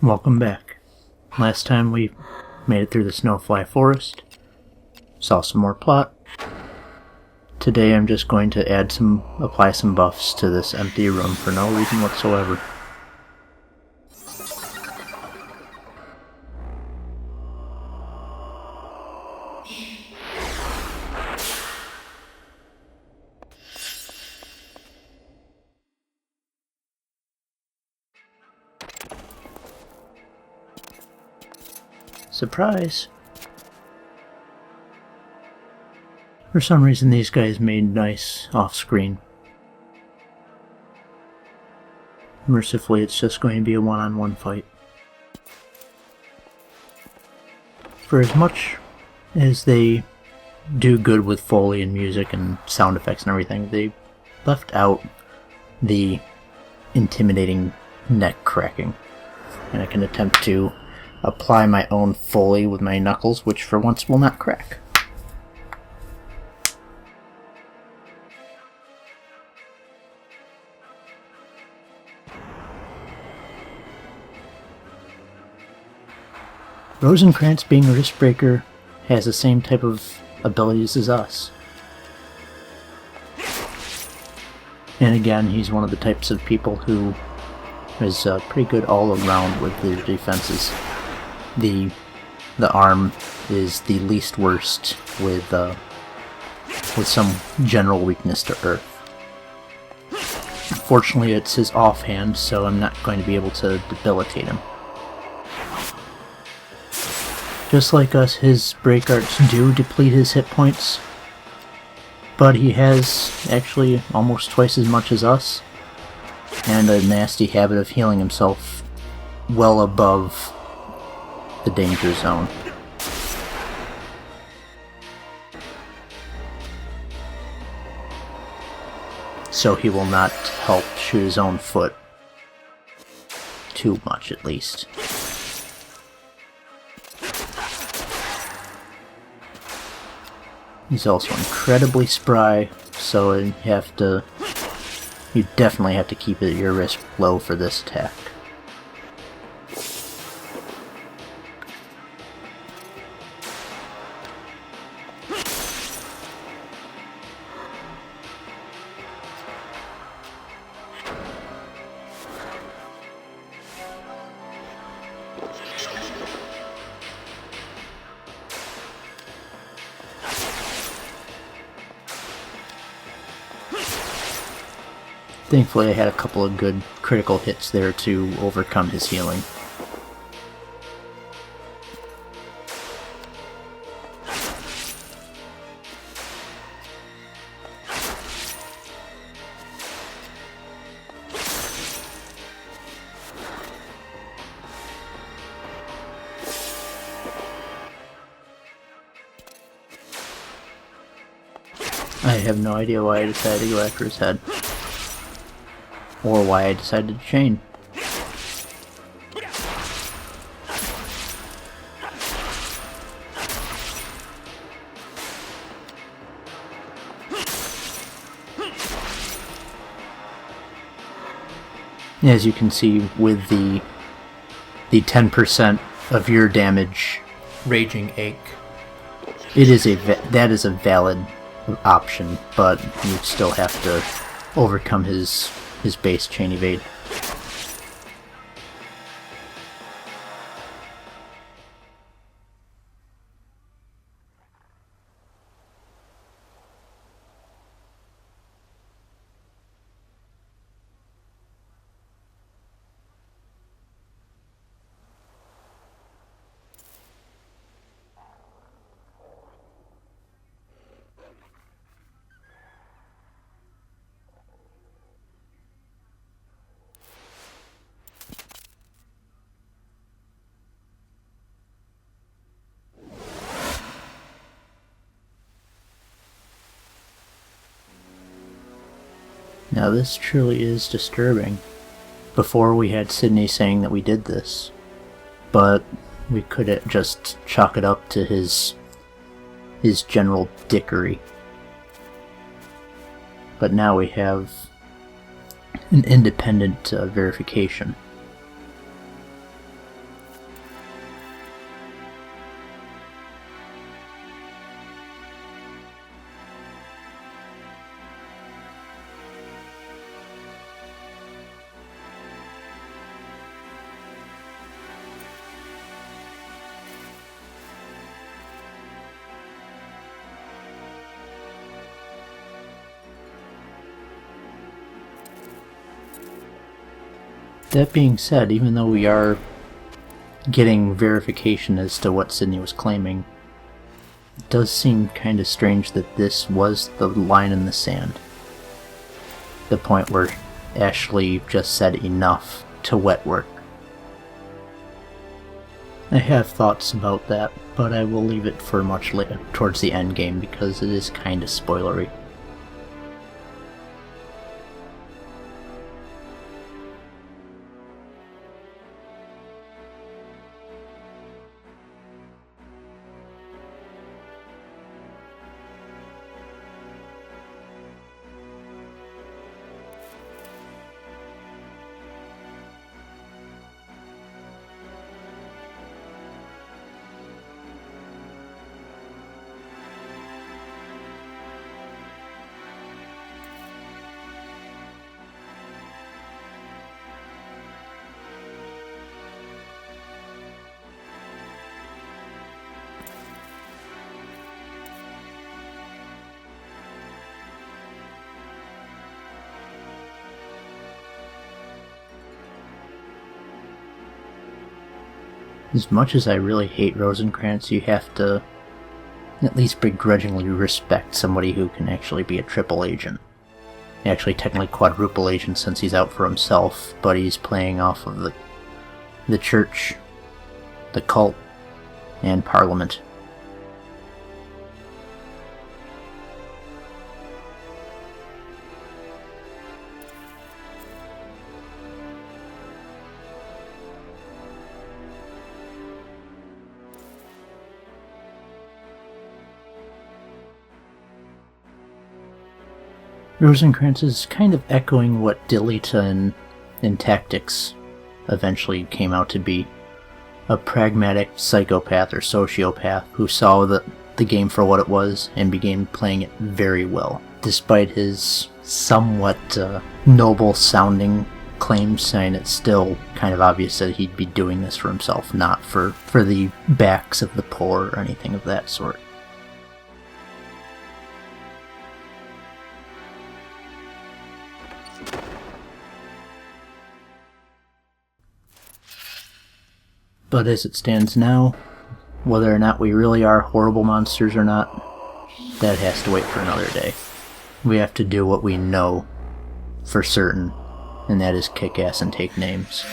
Welcome back. Last time we made it through the snowfly forest, saw some more plot. Today I'm just going to apply some buffs to this empty room for no reason whatsoever. Surprise! For some reason these guys made nice off-screen. Mercifully, it's just going to be a one-on-one fight. For as much as they do good with Foley and music and sound effects and everything, they left out the intimidating neck cracking. And I can attempt to apply my own Foley with my knuckles, which for once will not crack. Rosencrantz, being a Wristbreaker, has the same type of abilities as us. And again, he's one of the types of people who is pretty good all around with their defenses. The arm is the least worst with some general weakness to earth. Fortunately, it's his offhand, so I'm not going to be able to debilitate him. Just like us, his break arts do deplete his hit points, but he has actually almost twice as much as us, and a nasty habit of healing himself well above the danger zone. So he will not help shoot his own foot too much, at least. He's also incredibly spry, so you definitely have to keep your risk low for this attack. Thankfully, I had a couple of good critical hits there to overcome his healing. I have no idea why I decided to go after his head. Or why I decided to chain. As you can see, with the 10% of your damage raging ache, that is a valid option, but you still have to overcome his base chain evade. Now this truly is disturbing. Before we had Sydney saying that we did this, but we could just chalk it up to his general dickery. But now we have an independent verification. That being said, even though we are getting verification as to what Sydney was claiming, it does seem kind of strange that this was the line in the sand. The point where Ashley just said enough to wet work. I have thoughts about that, but I will leave it for much later, towards the end game, because it is kind of spoilery. As much as I really hate Rosencrantz, you have to at least begrudgingly respect somebody who can actually be a triple agent. Actually, technically quadruple agent since he's out for himself, but he's playing off of the church, the cult, and Parliament. Rosencrantz is kind of echoing what Dilita in Tactics eventually came out to be. A pragmatic psychopath or sociopath who saw the game for what it was and began playing it very well. Despite his somewhat noble-sounding claims, saying it's still kind of obvious that he'd be doing this for himself, not for the backs of the poor or anything of that sort. But as it stands now, whether or not we really are horrible monsters or not, that has to wait for another day. We have to do what we know for certain, and that is kick ass and take names.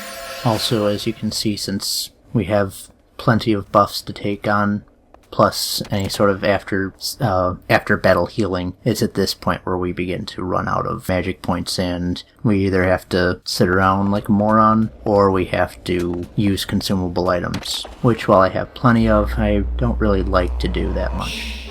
Also, as you can see, since we have plenty of buffs to take on, plus any sort of after battle healing, it's at this point where we begin to run out of magic points, and we either have to sit around like a moron, or we have to use consumable items, which while I have plenty of, I don't really like to do that much.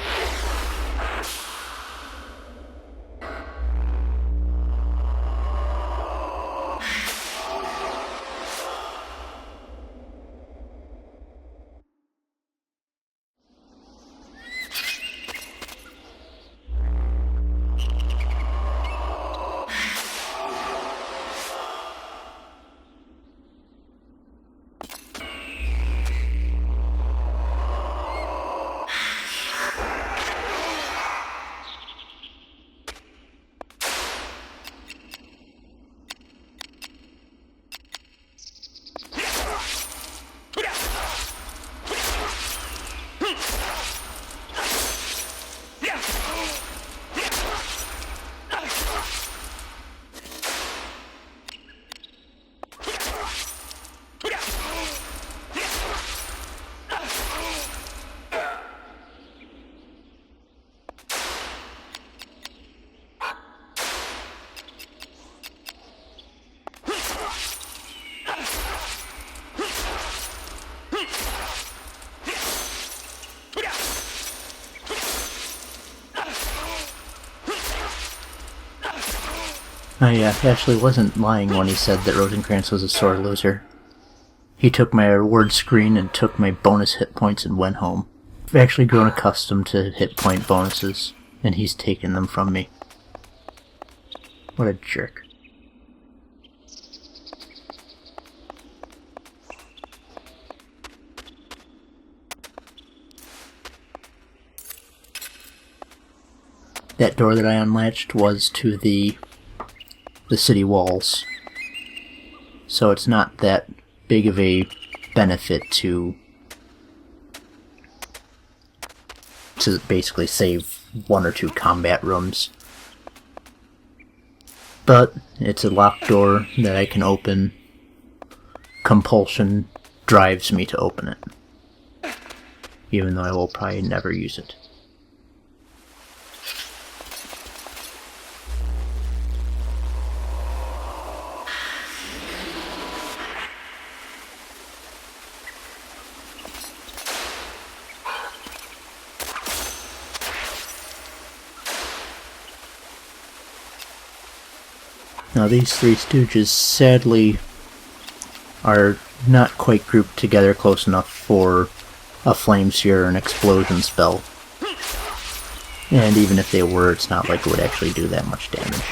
I actually wasn't lying when he said that Rosencrantz was a sore loser. He took my reward screen and took my bonus hit points and went home. I've actually grown accustomed to hit point bonuses, and he's taken them from me. What a jerk. That door that I unlatched was to the city walls. so it's not that big of a benefit to basically save 1 or 2 combat rooms. But it's a locked door that I can open. Compulsion drives me to open it, even though I will probably never use it. Now these three stooges sadly are not quite grouped together close enough for a flame sphere or an explosion spell. And even if they were, it's not like it would actually do that much damage.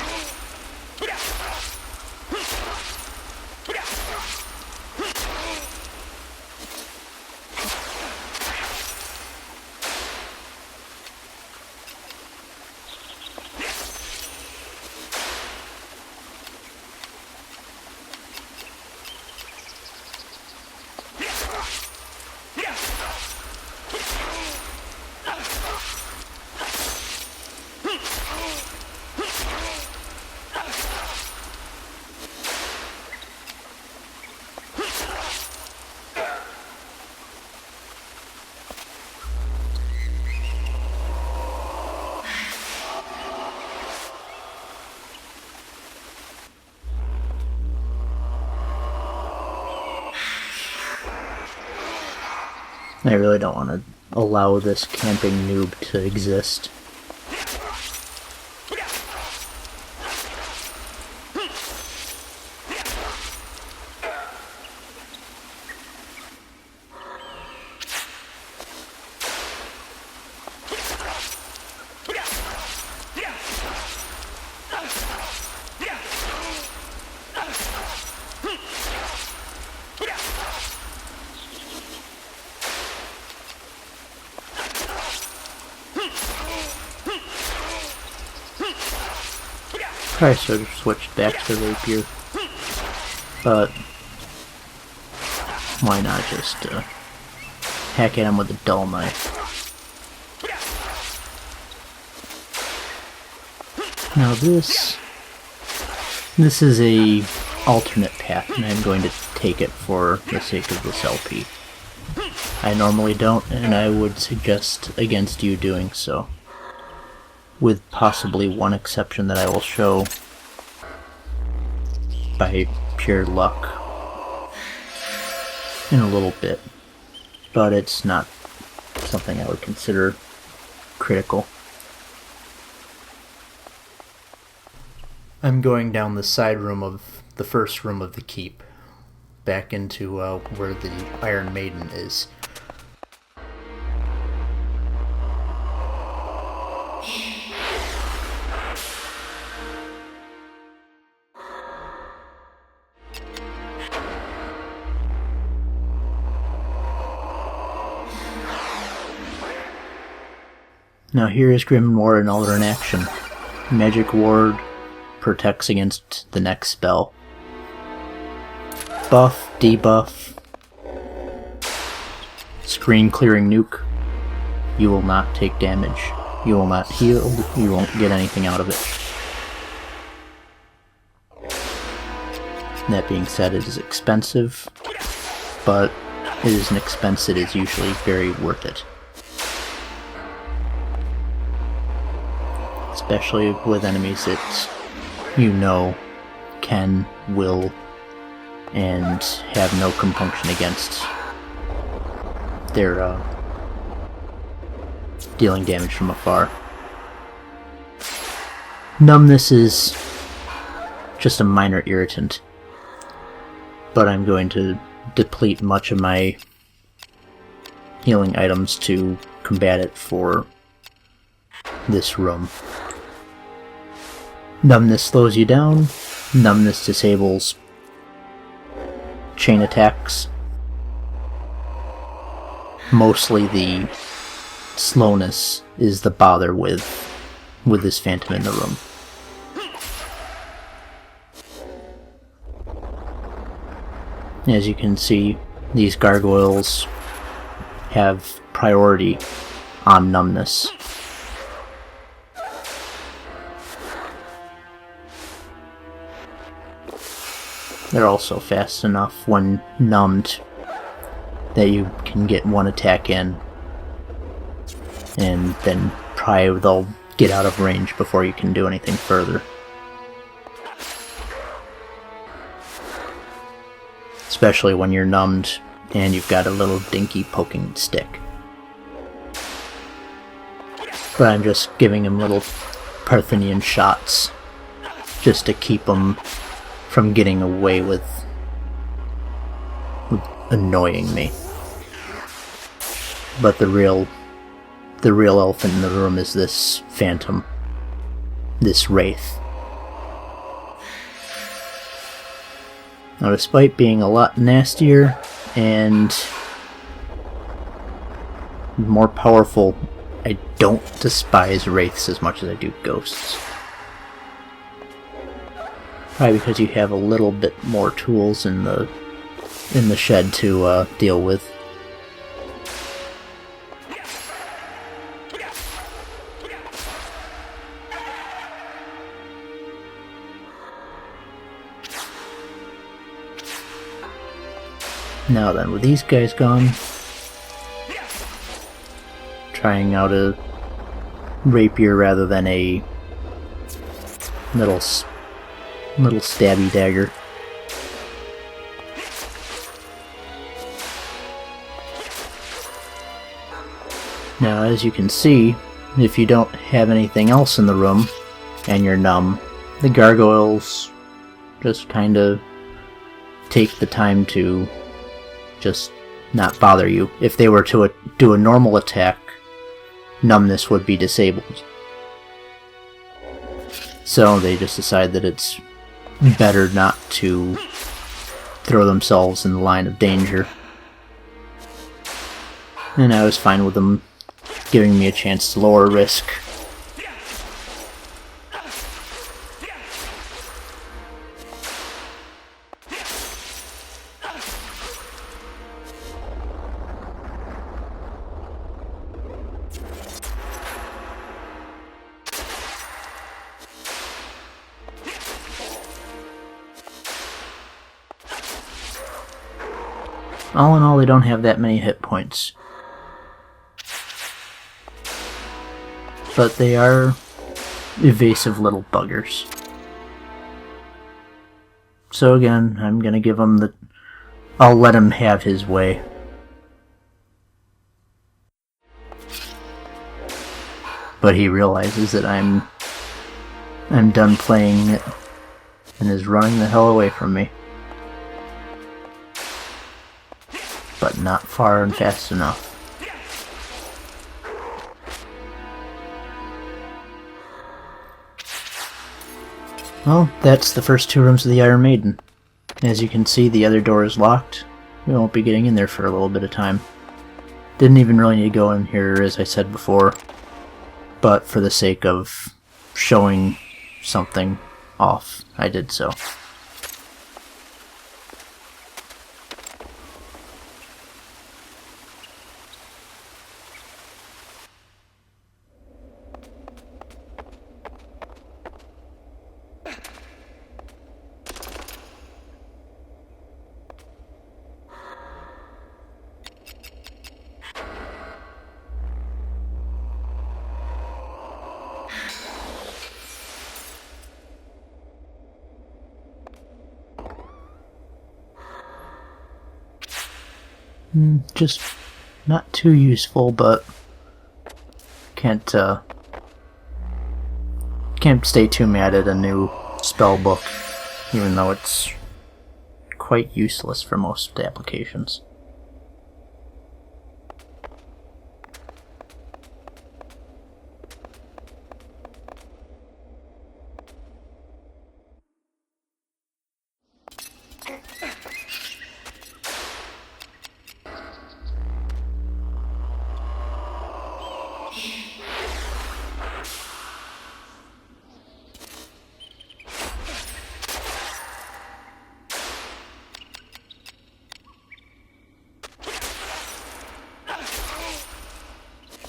I really don't want to allow this camping noob to exist. I should have switched back to rapier, but why not just hack at him with a dull knife? Now this is a alternate path, and I'm going to take it for the sake of this LP. I normally don't, and I would suggest against you doing so, with possibly one exception that I will show by pure luck in a little bit, but it's not something I would consider critical. I'm going down the side room of the first room of the keep, back into where the Iron Maiden is. Now here is Grim Ward and Elder in action. Magic Ward protects against the next spell. Buff, debuff, screen clearing nuke. You will not take damage. You will not heal. You won't get anything out of it. That being said, it is expensive, but it is an expense that is usually very worth it. Especially with enemies that you know can, will, and have no compunction against their dealing damage from afar. Numbness is just a minor irritant, but I'm going to deplete much of my healing items to combat it for this room. Numbness slows you down. Numbness disables chain attacks. Mostly the slowness is the bother with this phantom in the room. As you can see, these gargoyles have priority on numbness. They're also fast enough when numbed that you can get one attack in, and then probably they'll get out of range before you can do anything further. Especially when you're numbed and you've got a little dinky poking stick. But I'm just giving him little Parthian shots just to keep him from getting away with annoying me. But the real elephant in the room is this phantom, this wraith. Now, despite being a lot nastier and more powerful, I don't despise wraiths as much as I do ghosts. Probably because you have a little bit more tools in the shed to deal with. Now then, with these guys gone, trying out a rapier rather than a little stabby dagger. Now, as you can see, if you don't have anything else in the room and you're numb, the gargoyles just kind of take the time to just not bother you. If they were to do a normal attack, numbness would be disabled. So they just decide that it's better not to throw themselves in the line of danger. And I was fine with them giving me a chance to lower risk. All in all, they don't have that many hit points. But they are evasive little buggers. So again, I'm gonna give him the... I'll let him have his way. But he realizes that I'm done playing it and is running the hell away from me. But not far and fast enough. Well, that's the first two rooms of the Iron Maiden. As you can see, the other door is locked. We won't be getting in there for a little bit of time. Didn't even really need to go in here, as I said before, but for the sake of showing something off, I did so. Just not too useful, but can't stay too mad at a new spell book, even though it's quite useless for most applications.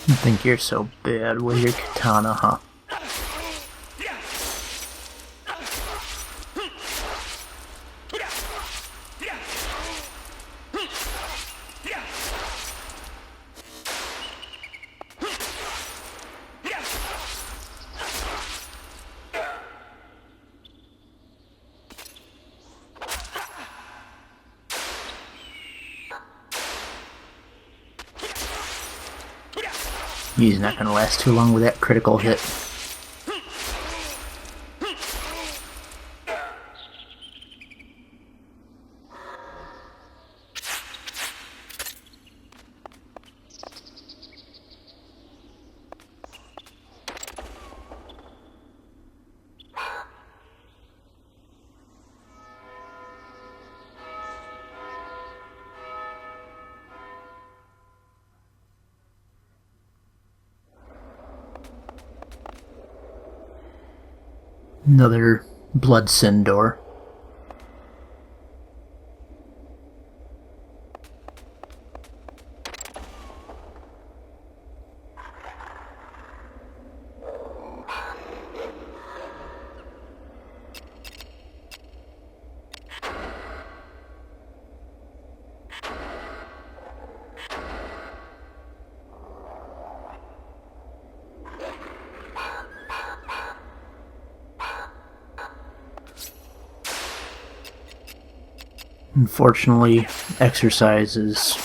You think you're so bad with your katana, huh? He's not going to last too long with that critical hit. Another blood sin door. Unfortunately, exercise is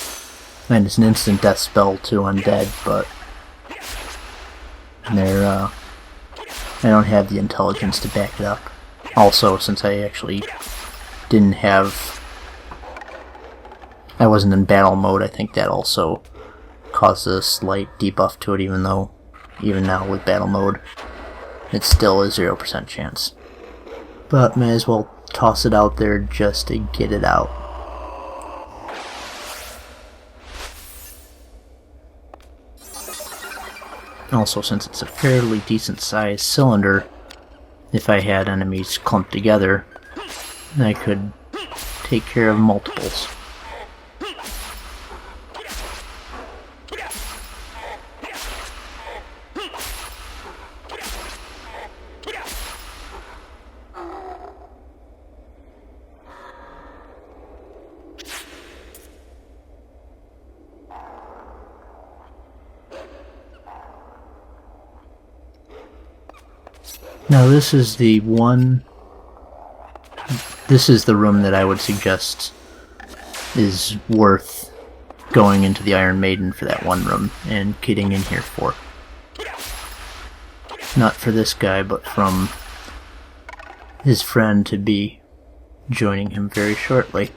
an instant death spell to undead, but I don't have the intelligence to back it up. Also, since I actually I wasn't in battle mode, I think that also caused a slight debuff to it, even now with battle mode, it's still a 0% chance. But may as well toss it out there just to get it out. Also, since it's a fairly decent sized cylinder, if I had enemies clumped together, I could take care of multiples. Now this is the room that I would suggest is worth going into the Iron Maiden for that one room and getting in here for. Not for this guy, but from his friend to be joining him very shortly.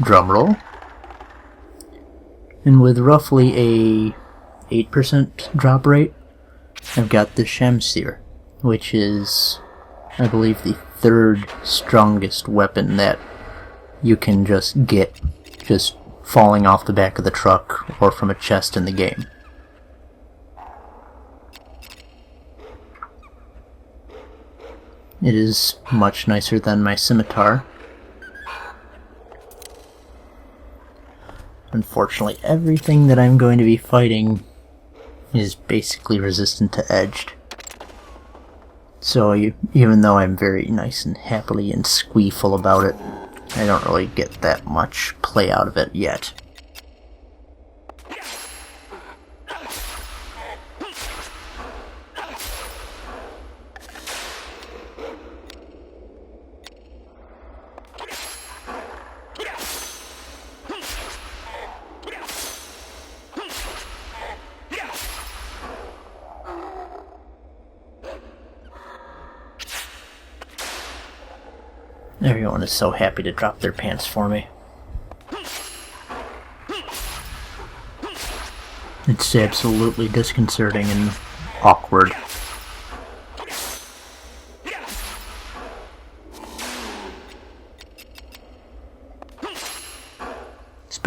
Drumroll. And with roughly a 8% drop rate, I've got the Shamsir, which is, I believe, the third strongest weapon that you can just get just falling off the back of the truck or from a chest in the game. It is much nicer than my scimitar. Unfortunately, everything that I'm going to be fighting is basically resistant to edged. So even though I'm very nice and happily and squeeful about it, I don't really get that much play out of it yet. Everyone is so happy to drop their pants for me. It's absolutely disconcerting and awkward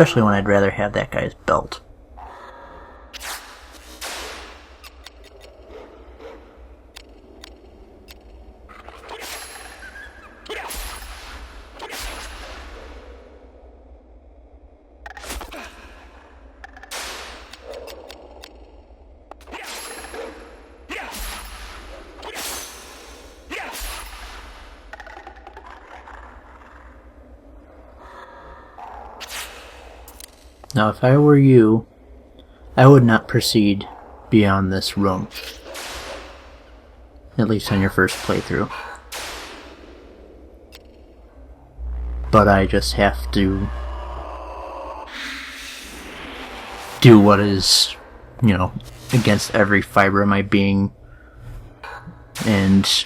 especially when I'd rather have that guy's belt. Now, if I were you, I would not proceed beyond this room. At least on your first playthrough. But I just have to do what is, against every fiber of my being and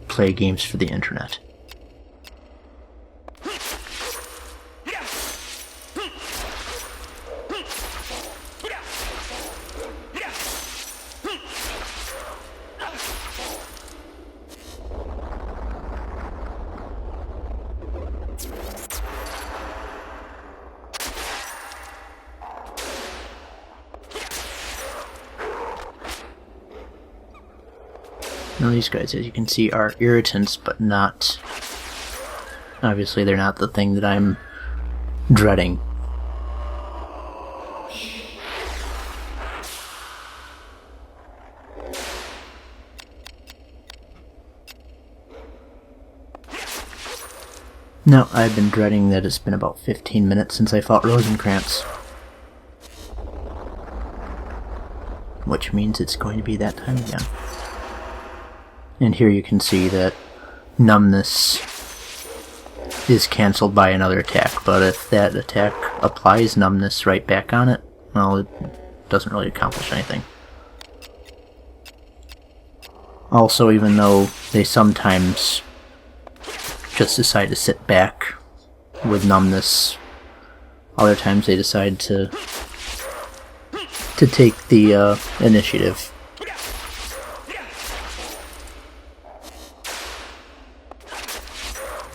play games for the internet. Now these guys, as you can see, are irritants, but not... Obviously, they're not the thing that I'm dreading. No, I've been dreading that it's been about 15 minutes since I fought Rosencrantz. Which means it's going to be that time again. And here you can see that numbness is cancelled by another attack, but if that attack applies numbness right back on it, well, it doesn't really accomplish anything. Also, even though they sometimes just decide to sit back with numbness, other times they decide to take the initiative.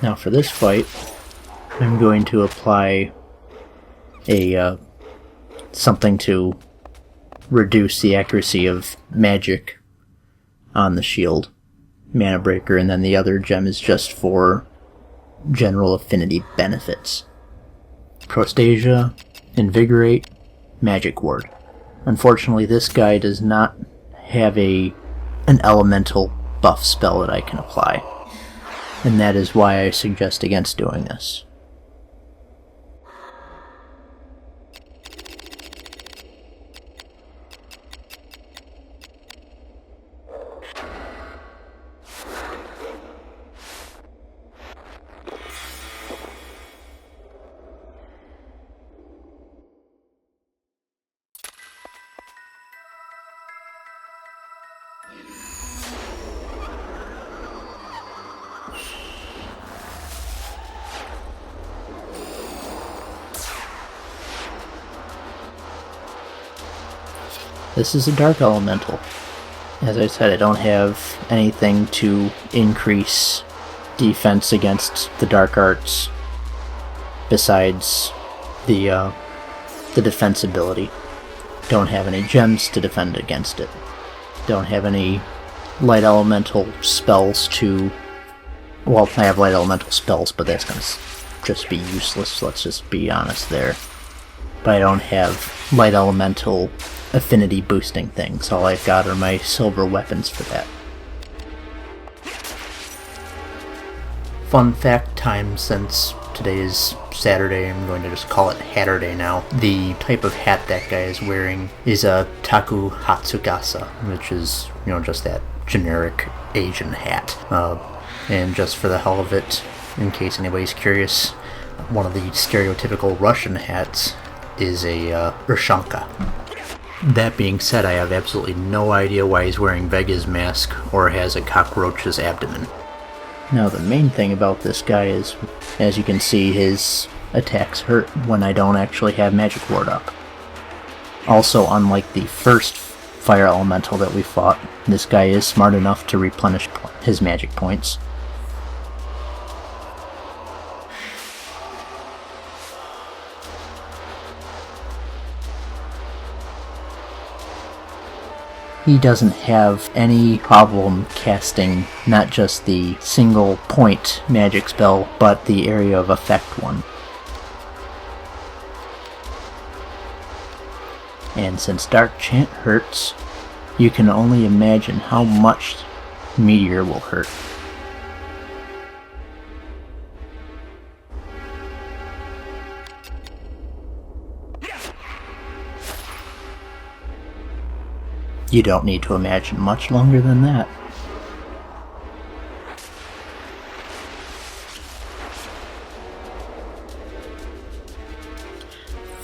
Now for this fight, I'm going to apply a something to reduce the accuracy of magic on the shield, Mana Breaker, and then the other gem is just for general affinity benefits. Prostasia, Invigorate, Magic Ward. Unfortunately, this guy does not have an elemental buff spell that I can apply. And that is why I suggest against doing this. This is a Dark Elemental. As I said, I don't have anything to increase defense against the Dark Arts besides the defense ability. Don't have any gems to defend against it. Don't have any Light Elemental spells to... Well, I have Light Elemental spells, but that's going to just be useless, let's just be honest there. But I don't have Light Elemental affinity boosting things. All I've got are my silver weapons for that. Fun fact time, since today is Saturday, I'm going to just call it Hatterday now. The type of hat that guy is wearing is a Taku Hatsugasa, which is, just that generic Asian hat. And just for the hell of it, in case anybody's curious, one of the stereotypical Russian hats is a Urshanka. That being said, I have absolutely no idea why he's wearing Vega's mask or has a cockroach's abdomen. Now the main thing about this guy is, as you can see, his attacks hurt when I don't actually have Magic Ward up. Also, unlike the first Fire Elemental that we fought, this guy is smart enough to replenish his magic points. he doesn't have any problem casting not just the single point magic spell, but the area of effect one. And since Dark Chant hurts, you can only imagine how much Meteor will hurt. You don't need to imagine much longer than that.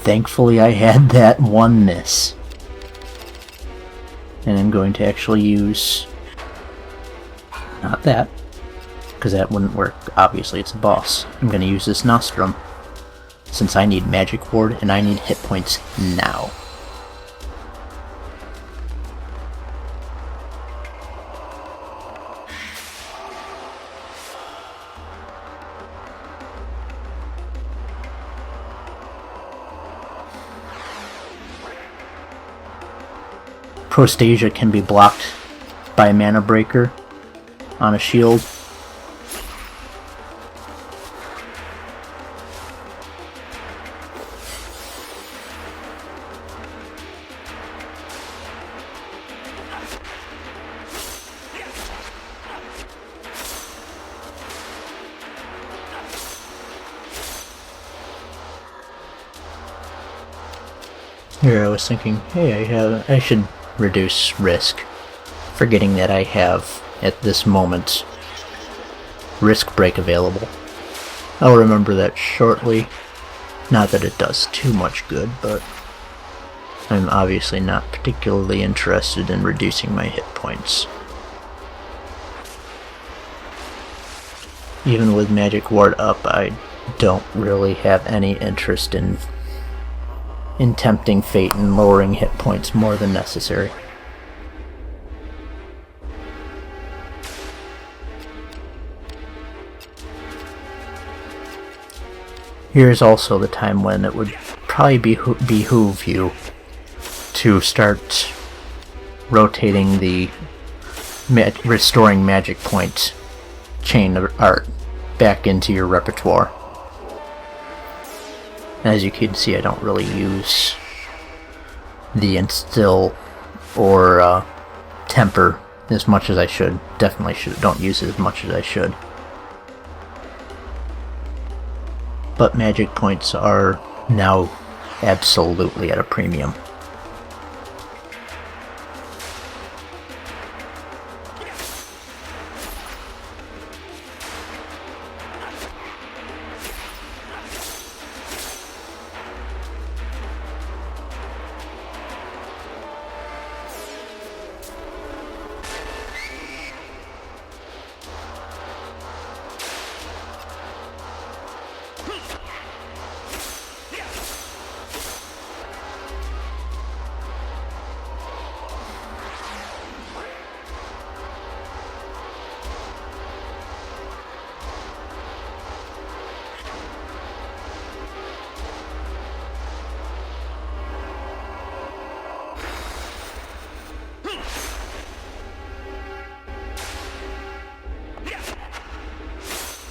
Thankfully I had that oneness. And I'm going to actually use... not that, because that wouldn't work. Obviously it's a boss. I'm going to use this Nostrum, since I need Magic Ward and I need hit points now. Prostasia can be blocked by a Mana Breaker on a shield. Here I was thinking, hey, I should reduce risk, forgetting that I have, at this moment, Risk Break available. I'll remember that shortly. Not that it does too much good, but I'm obviously not particularly interested in reducing my hit points. Even with Magic Ward up, I don't really have any interest in tempting fate and lowering hit points more than necessary. Here's also the time when it would probably behoove you to start rotating the restoring magic point chain of art back into your repertoire. As you can see, I don't really use the Instill or Temper as much as I should. Definitely don't use it as much as I should. But magic points are now absolutely at a premium.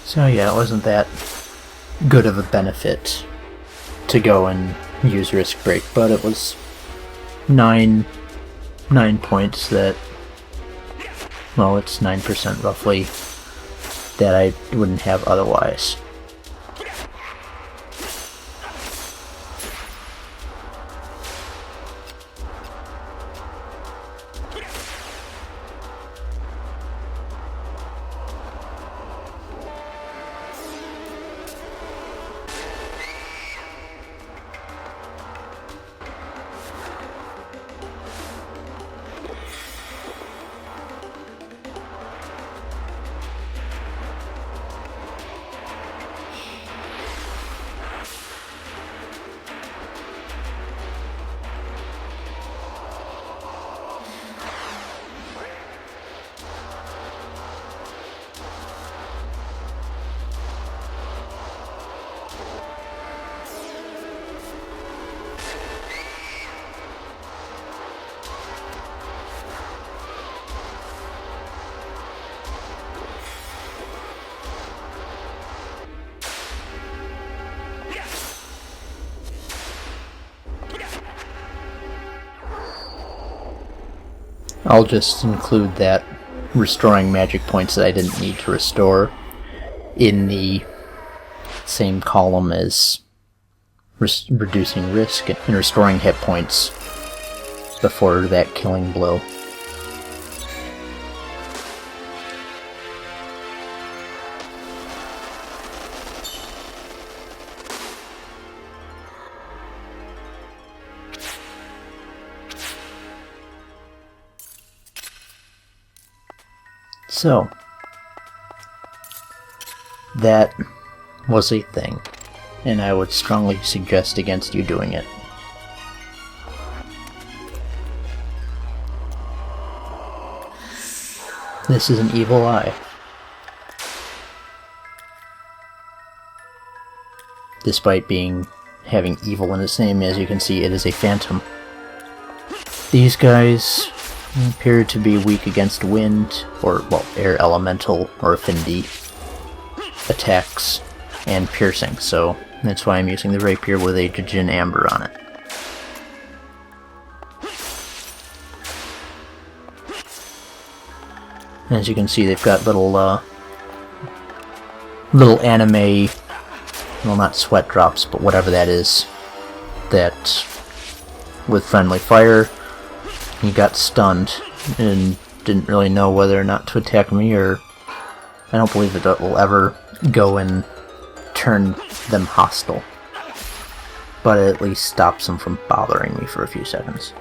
So yeah, it wasn't that good of a benefit to go and use Risk Break, but it was 9 points that, well, it's 9% roughly, that I wouldn't have otherwise. I'll just include that restoring magic points that I didn't need to restore in the same column as reducing risk and restoring hit points before that killing blow. So, that was a thing, and I would strongly suggest against you doing it. This is an evil eye. Despite having evil in its name, as you can see, it is a phantom. These guys appear to be weak against wind, or, well, air elemental, or affinity attacks, and piercing, so that's why I'm using the rapier with a Jin Amber on it. As you can see, they've got little anime, well, not sweat drops, but whatever that is, that with friendly fire, he got stunned and didn't really know whether or not to attack me, or I don't believe that will ever go and turn them hostile. But it at least stops them from bothering me for a few seconds.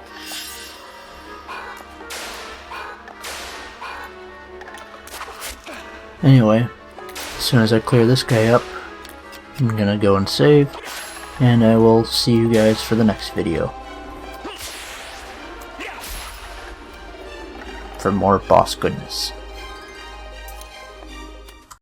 Anyway, as soon as I clear this guy up, I'm gonna go and save, and I will see you guys for the next video for more boss goodness.